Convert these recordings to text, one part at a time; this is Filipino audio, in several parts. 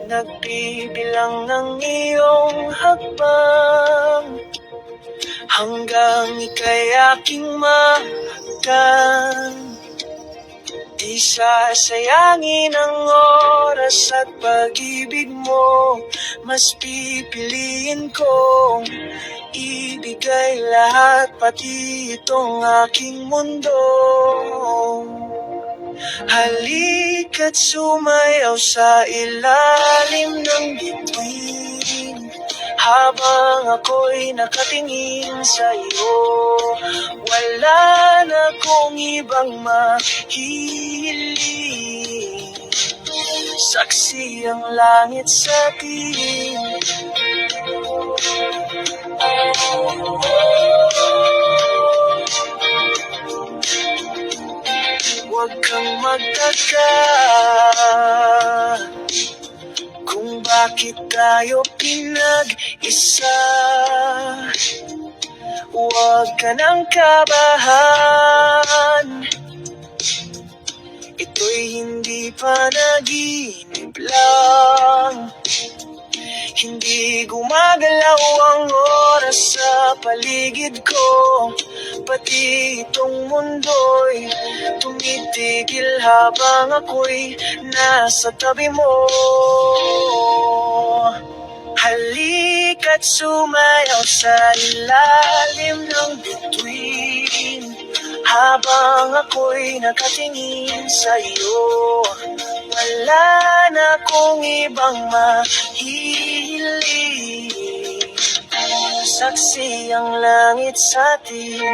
Nagbibilang ng iyong hakbang hanggang ika'y aking makamtan. Di sasayangin ang oras at pag-ibig mo, mas pipiliin kong ibigay lahat, pati itong aking mundo. Halika't sumayaw sa ilalim ng bituin, habang ako'y nakatingin sa'yo. Wala na kong ibang mahihiling, saksi ang langit sa atin. Huwag kang magtaka kung bakit tayo pinag-isa. Huwag ka nang kabahan, ito'y hindi panaginip lang. Hindi gumagalaw ang oras sa paligid ko, pati itong mundo'y tumitigil habang ako'y nasa tabi mo. Halika't sumayaw sa ilalim ng bituin, habang ako'y nakatingin sa'yo. Wala na kong ibang mahihiling, saksi ang langit sa atin.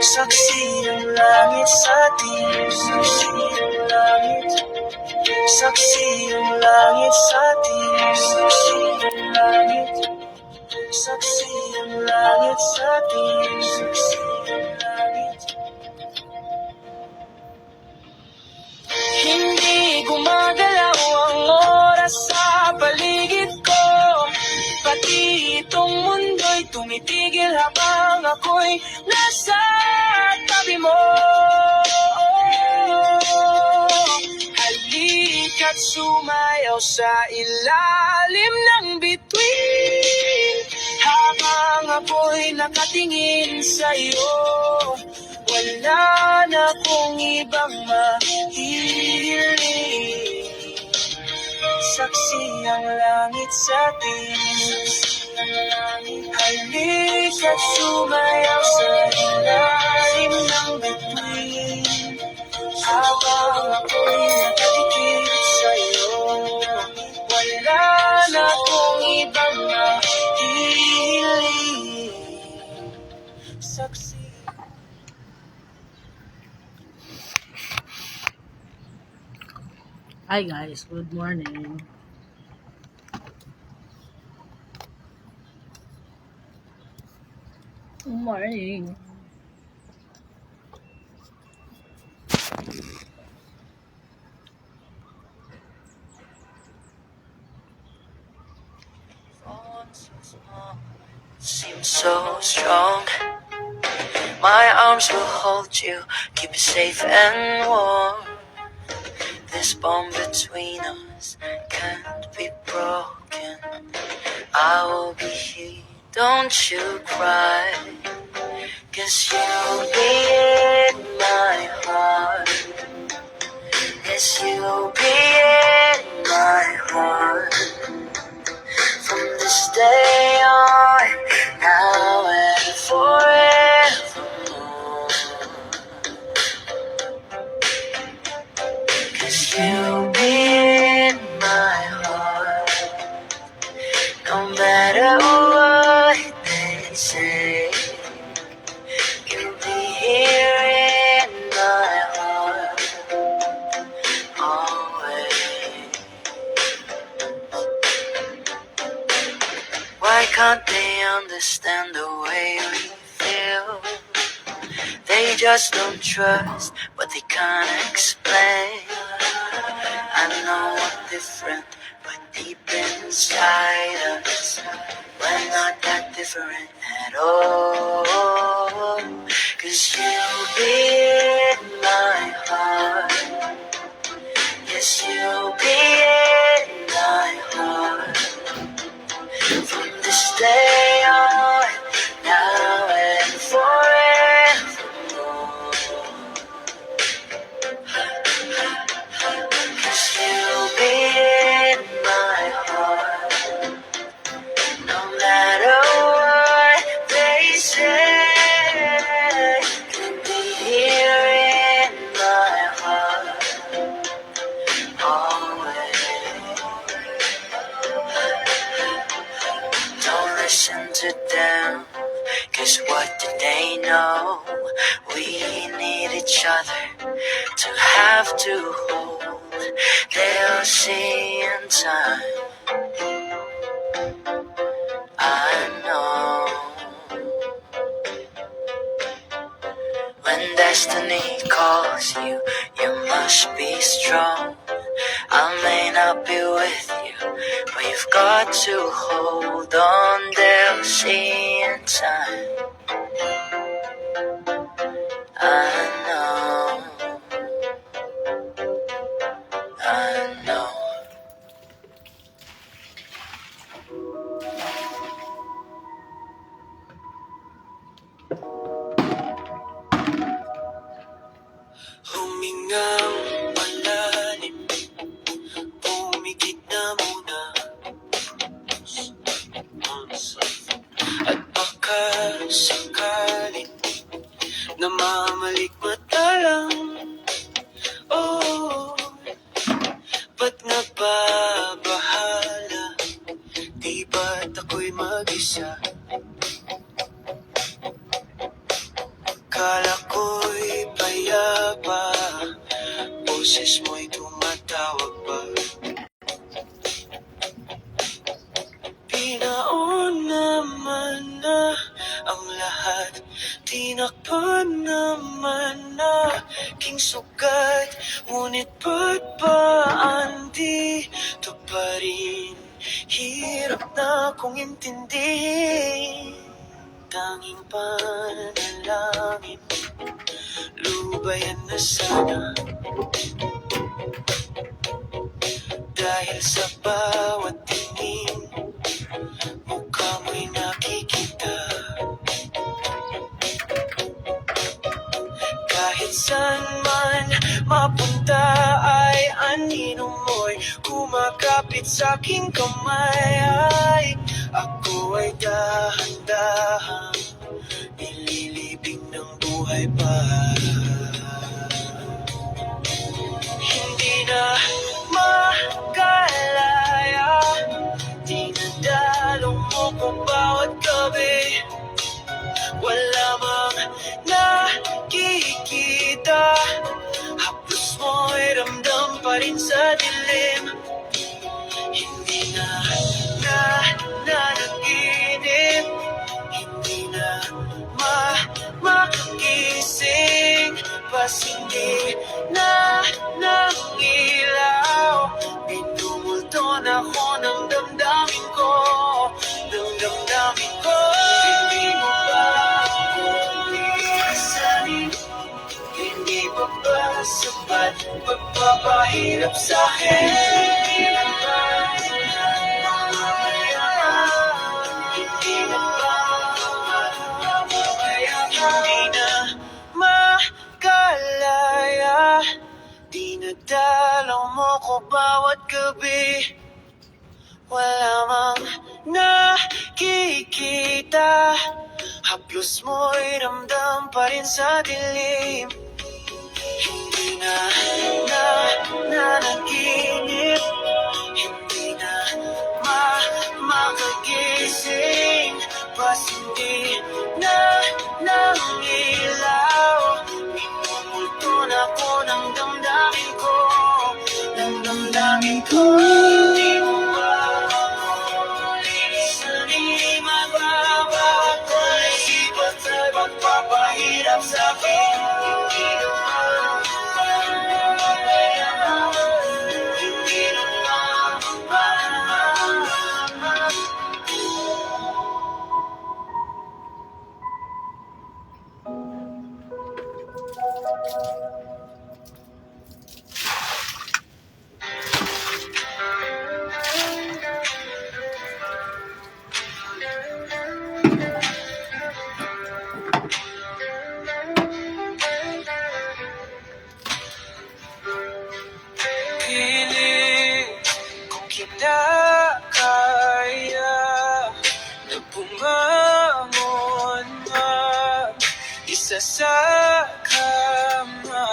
Saksi ang langit sa atin. Saksi ang langit. Saksi ang langit sa atin. Saksi ang langit. Saksi ang langit sa atin. Saksi ang langit. Hindi gumagalaw ang oras sa paligid ko, pati itong mundo'y tumitigil habang ako'y nasa tabi mo. Halika't sumayaw sa ilalim ng bituin, habang ako'y nakatingin sa'yo. Wala na kong ibang mahihiling, saksi ang langit sa atin. Halika't sumayaw sa ilalim ng bituin, habang ako'y nakatikip sa'yo. Wala na kong ibang mahihiling, saksi. Hi guys, good morning. Good morning. Seems so strong. My arms will hold you, keep you safe and warm. This bond between us can't be broken. I will be here, don't you cry, 'cause you'll be in my heart. Yes, you'll be in my heart. From this day on, now and forevermore. 'Cause you'll be in my heart, no matter what they say. You'll be here in my heart, always. Why can't understand the way we feel. They just don't trust what they can't explain. I know I'm different, but deep inside us, we're not that different at all. 'Cause you'll be in my heart. Yes, you'll be in my heart. From this day on, now and forevermore. 'Cause you'll be in my heart. No matter what they say, you'll be here in my heart. Always. Don't listen to them, 'cause what do they know? We need each other to have to hold. They'll see in time, I know. When destiny calls you, you must be strong. I may not be with you, but you've got to hold on. They'll see in time, I know, I know. Humingang malalim, pumikit na muna, at baka sakaling namamalikmata lang. Oh, ba't nababahala? Di ba't ako'y mag-isa? Kala ko'y payapa, boses mo'y tumatawag pa. Pinaon naman na ang lahat, tinakpan naman na king sugat. Ngunit ba't ba andito pa rin? Hirap na kong intindihin. Tanging panalangin, lubayan na sana. Dahil sa bawat tingin, mukha mo'y nakikita. Kahit saan man mapunta ay anino mo'y kumakapit sa aking kamay. Ay, ako ay dahan-dahan nililibing ng buhay pa. Hindi na makalaya, dinadalo mo ko bawat gabi. Wala mang nakikita, haplos mo'y ramdam pa rin sa dilim. Hindi na nanaginip, hindi na makakising, pasindi na ng ilaw. Pinumulton ako ng damdamin ko, ng damdamin ko. Hindi mo ba ako iisanin? Hindi mo ba sapat pagpapahirap sa'kin? Hindi na ba hindi na ba hindi na makalaya, dinadalaw mo ko bawat gabi. Wala mang nakikita, haplos mo'y ramdam pa rin sa dilim. Hindi na nanaginip, hindi na makagising, pasindi na ng ilaw. Minumulton ako ng damdamin ko, ng damdamin ko. Hindi mo ba ako lisanin, magbabago? bangon mag-isa sa kama.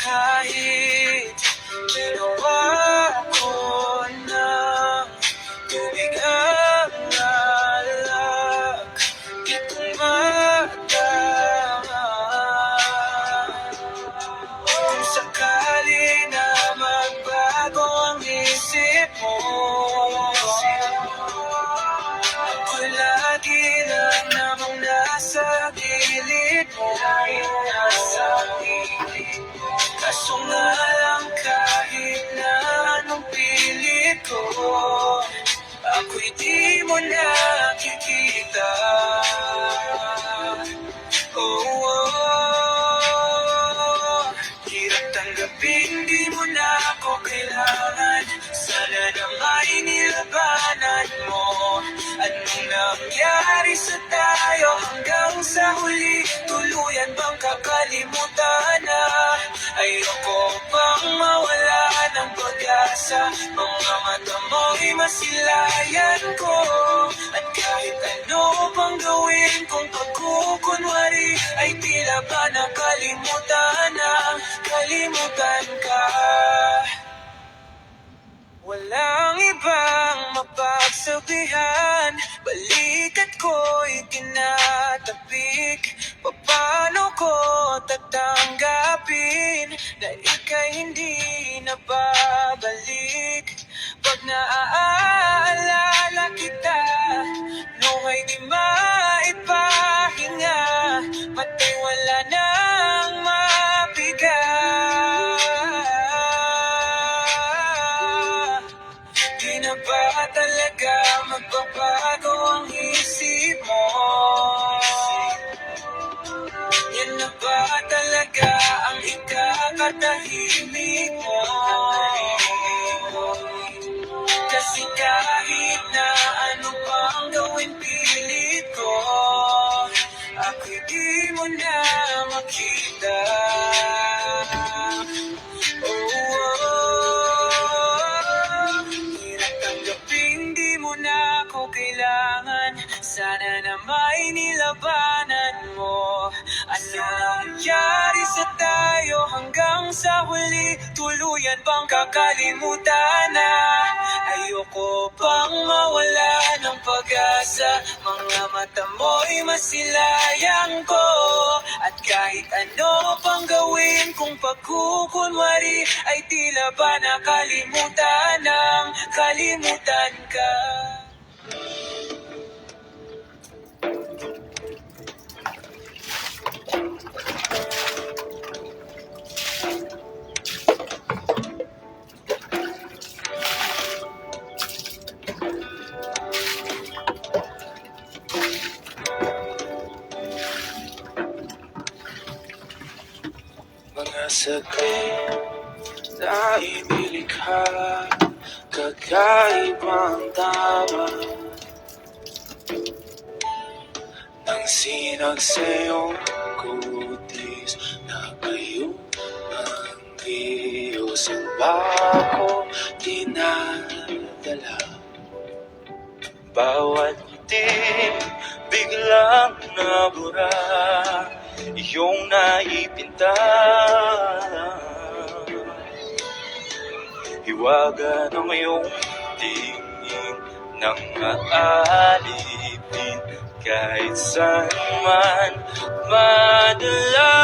Kahit ginawa ko ng tubig ang alak, di ko matama. Kung sakali na magbago ang isip mo, ako lagi lang namang nasa gilid mo. Kaso nga lang kahit na anong pilit ko, ako'y di mo nakikita. Hirap tanggapin, di mo na ako kailangan. Sana na may nilabanan mo. Anong nangyari sa tayo hanggang sa huli? Tuluyan bang kakalimutan na? Ayoko pang mawala ng pag-asa. Mga mata mo'y masilayan ko. At kahit ano pang gawin kung pagkukunwari, ay tila ba nakalimutan na kalimutan ka. Walang ibang mapagsabihan, balikat ko'y tinatapik. Paano ko tatanggapin na ika'y hindi na babalik? Pag naaalala kita, luha'y di maipahinga, pati wala nang mabigat. Di na ba talaga magbabago ang isip mo? Yan na ba talaga ang ikakatahimik mo? Kasi kahit na ano pang gawin pilit ko, ako'y di mo na makita. Hirap tanggapin, di mo na ako kailangan. Sana na may nilabanan mo. Ano nangyari sa tayo hanggang sa huli? Tuluyan bang kakalimutan na? Ayoko pang mawala ng pag-asa. Mga mata mo'y masilayang ko. At kahit ano pang gawin kung pagkukunwari, ay tila ba nakalimutan ng kalimutan ka. Mga saglit na inilikha, kakaibang tama nang sinag sa iyong kutis na kayo ang Diyos ang bako dinadala. Bawat ngiti biglang nabura, iyong naipinta. Hiwaga ng iyong tingin nang maalipin, kahit saan man madala.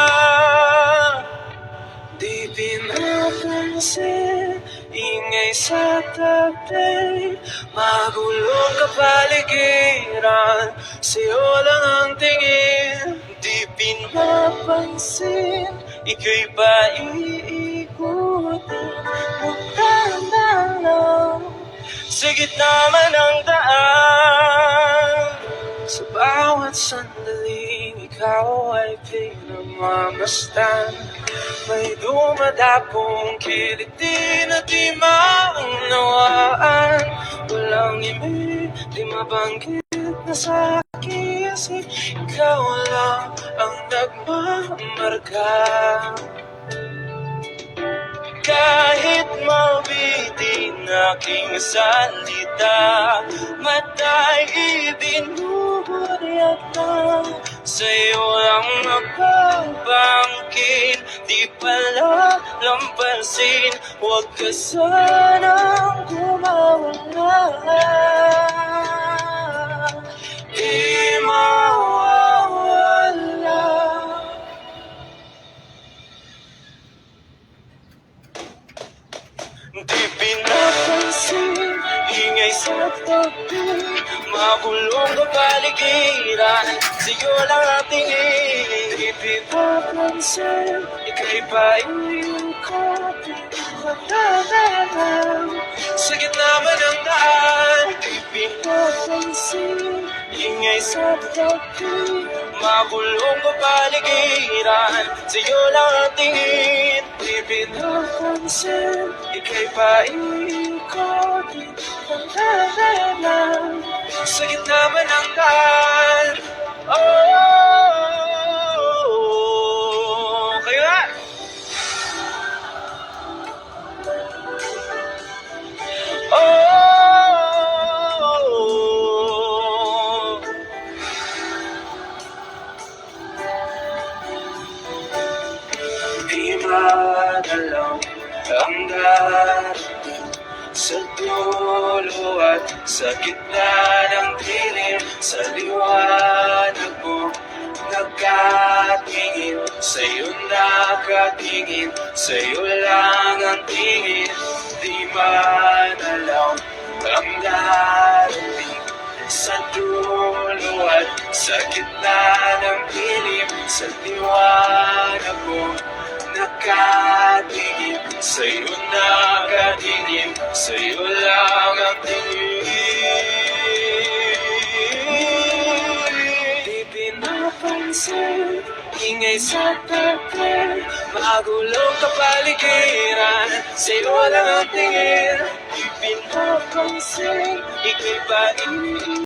Di pinapansin, ingay sa tabi, magulong kapaligiran, sa'yo lang ang tingin. Di pinapansin, ika'y ba iikutin? Magdaan lang sa gitna man ng daan. Sa bawat sandaling ikaw ay pinagmamasdan, may dumadapong kiliti na di maunawaan. Walang ibig, di mabanggit na sa aking isip, ikaw lang ang nagmamarka. Kahit mabitin aking salita, mata'y ibinuburyat na sa'yo ang magbabangkin. Di pala lampasin, huwag ka sanang kumawala. Di mawawala. Di pinapansin, ingay sa tabi, makulong kapaligiran, sa'yo lang ang tingin. Di pinapansin, ika'y paikot-ikot sa gitna man ng daan. Di pinapansin, ingay sa tabi, makulong kapaligiran, sa'yo lang ang tingin. Di pinapansin, ika'y paikot-ikot sa gitna man ng daan. Oh, kayo nga! Oh, di madalaw ang darating sa dulo at sa gitna ng dilim. Sa liwanag mo nagkatingin, sa'yo nakatingin, sa'yo lang ang tingin. Di manalaw ang darating sa dulo at sa gitna ng dilim. Sa liwanag mo nakatingin, sa'yo nakatingin, sa'yo lang ang tingin. Di pinapansin, ingay sa tabi, magulong kapaligiran, sa'yo lang ang tingin. Di pinapansin, ika'y painin.